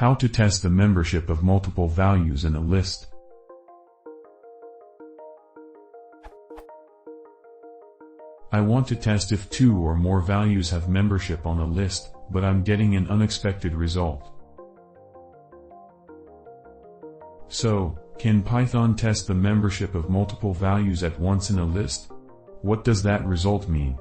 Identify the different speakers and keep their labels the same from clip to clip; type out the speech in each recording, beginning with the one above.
Speaker 1: How to test the membership of multiple values in a list. I want to test if 2 or more values have membership on a list, but I'm getting an unexpected result. So, can Python test the membership of multiple values at once in a list? What does that result mean?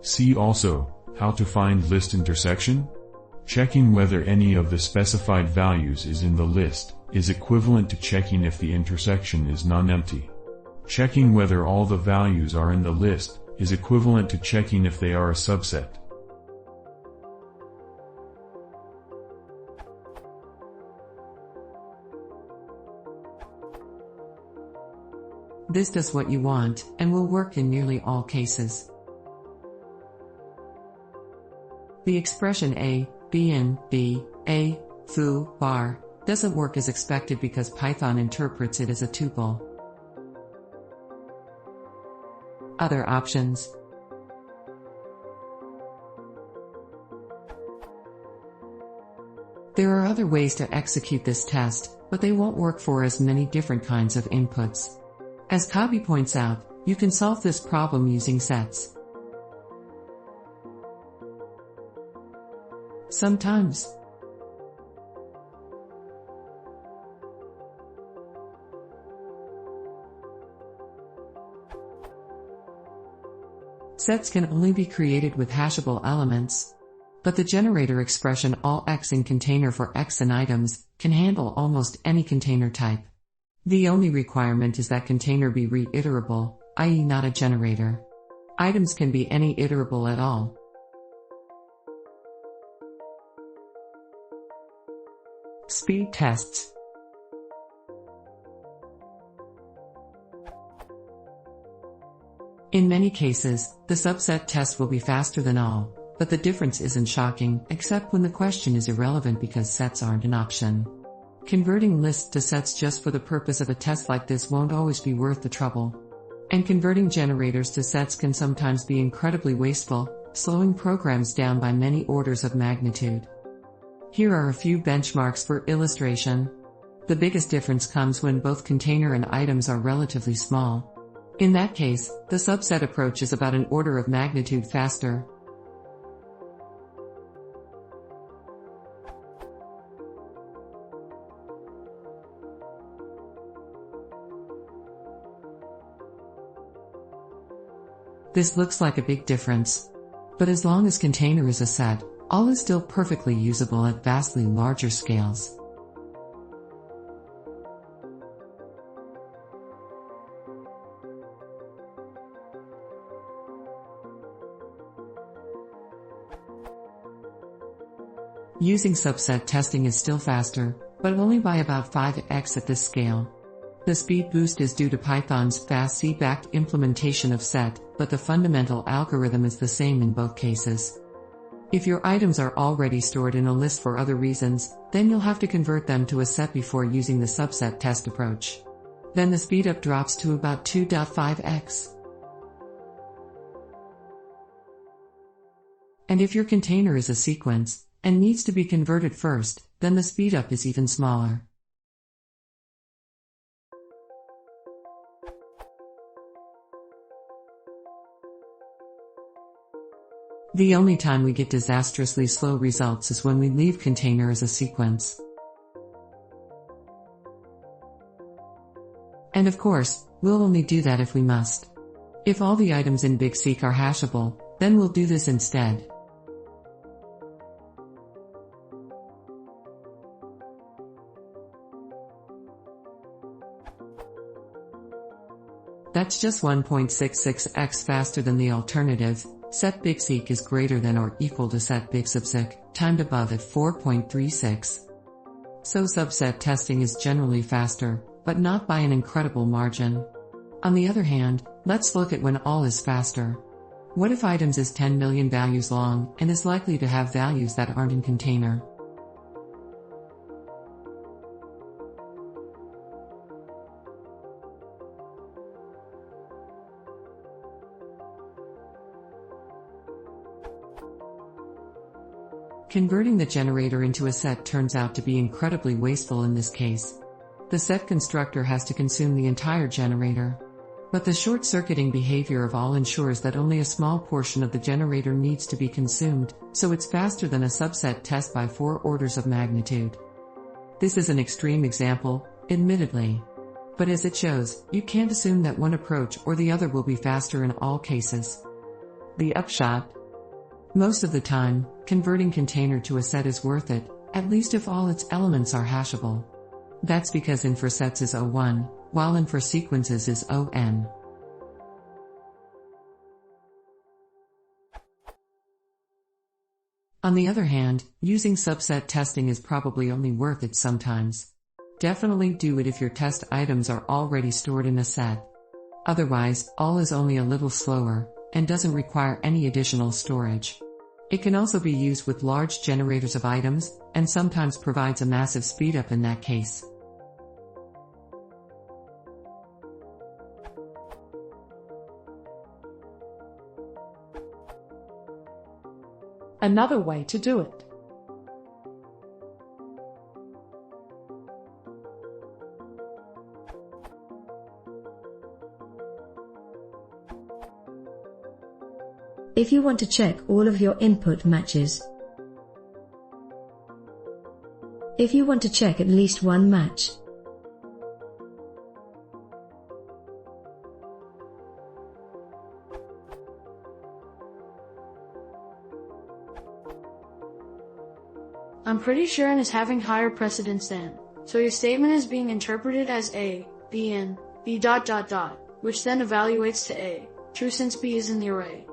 Speaker 1: See also, how to find list intersection? Checking whether any of the specified values is in the list is equivalent to checking if the intersection is non-empty. Checking whether all the values are in the list is equivalent to checking if they are a subset.
Speaker 2: This does what you want, and will work in nearly all cases. The expression a, b in, b, a, foo, bar, doesn't work as expected because Python interprets it as a tuple. Other options. There are other ways to execute this test, but they won't work for as many different kinds of inputs. As Kabi points out, you can solve this problem using sets. Sometimes. Sets can only be created with hashable elements. But the generator expression all x in container for x in items can handle almost any container type. The only requirement is that container be reiterable, i.e. not a generator. Items can be any iterable at all. Speed tests. In many cases, the subset test will be faster than all, but the difference isn't shocking, except when the question is irrelevant because sets aren't an option. Converting lists to sets just for the purpose of a test like this won't always be worth the trouble. And converting generators to sets can sometimes be incredibly wasteful, slowing programs down by many orders of magnitude. Here are a few benchmarks for illustration. The biggest difference comes when both container and items are relatively small. In that case, the subset approach is about an order of magnitude faster. This looks like a big difference. But as long as container is a set, all is still perfectly usable at vastly larger scales. Using subset testing is still faster, but only by about 5x at this scale. The speed boost is due to Python's fast C-backed implementation of set, but the fundamental algorithm is the same in both cases. If your items are already stored in a list for other reasons, then you'll have to convert them to a set before using the subset test approach. Then the speedup drops to about 2.5x. And if your container is a sequence, and needs to be converted first, then the speedup is even smaller. The only time we get disastrously slow results is when we leave container as a sequence. And of course, we'll only do that if we must. If all the items in BigSeq are hashable, then we'll do this instead. That's just 1.66x faster than the alternative. Set BigSeq is greater than or equal to set BigSubSeq, timed above at 4.36. So subset testing is generally faster, but not by an incredible margin. On the other hand, let's look at when all is faster. What if items is 10 million values long, and is likely to have values that aren't in container? Converting the generator into a set turns out to be incredibly wasteful in this case. The set constructor has to consume the entire generator. But the short-circuiting behavior of all ensures that only a small portion of the generator needs to be consumed, so it's faster than a subset test by 4 orders of magnitude. This is an extreme example, admittedly. But as it shows, you can't assume that one approach or the other will be faster in all cases. The upshot? Most of the time, converting container to a set is worth it, at least if all its elements are hashable. That's because in for sets is O1, while in for sequences is ON. On the other hand, using subset testing is probably only worth it sometimes. Definitely do it if your test items are already stored in a set. Otherwise, all is only a little slower, and doesn't require any additional storage. It can also be used with large generators of items, and sometimes provides a massive speedup in that case.
Speaker 3: Another way to do it.
Speaker 4: If you want to check all of your input matches. If you want to check at least one match.
Speaker 5: I'm pretty sure n is having higher precedence than, so your statement is being interpreted as A, B in, B dot dot dot, which then evaluates to A, true since B is in the array.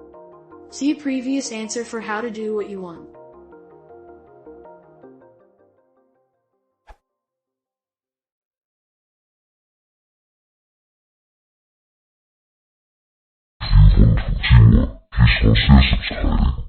Speaker 5: See previous answer for how to do what you want.
Speaker 6: Please consider subscribing.